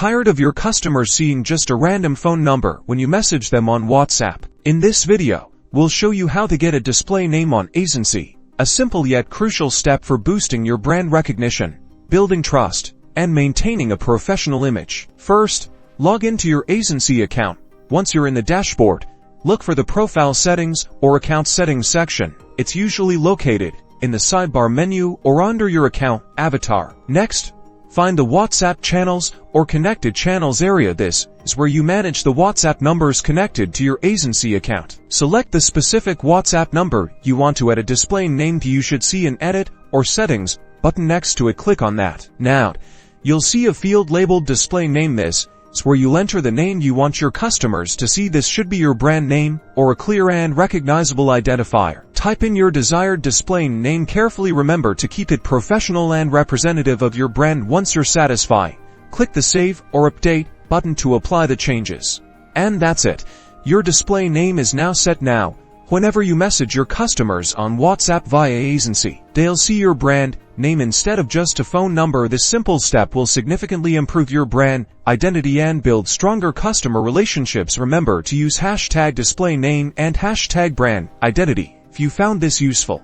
Tired of your customers seeing just a random phone number when you message them on WhatsApp? In this video, we'll show you how to get a display name on Aisensy, a simple yet crucial step for boosting your brand recognition, building trust, and maintaining a professional image. First, log into your Aisensy account. Once you're in the dashboard, look for the Profile Settings or Account Settings section. It's usually located in the sidebar menu or under your account avatar. Next, find the WhatsApp Channels or Connected Channels area. This is where you manage the WhatsApp numbers connected to your Aisensy account. Select the specific WhatsApp number you want to add a display name to. You should see an Edit or Settings button next to it. Click on that. Now, you'll see a field labeled Display Name. This is where you'll enter the name you want your customers to see. This should be your brand name or a clear and recognizable identifier. Type in your desired display name carefully. Remember to keep it professional and representative of your brand. Once you're satisfied, click the Save or Update button to apply the changes. And that's it. Your display name is now set. Now, whenever you message your customers on WhatsApp via Aisensy, they'll see your brand name instead of just a phone number. This simple step will significantly improve your brand identity and build stronger customer relationships. Remember to use #displayname and #brand identity if you found this useful.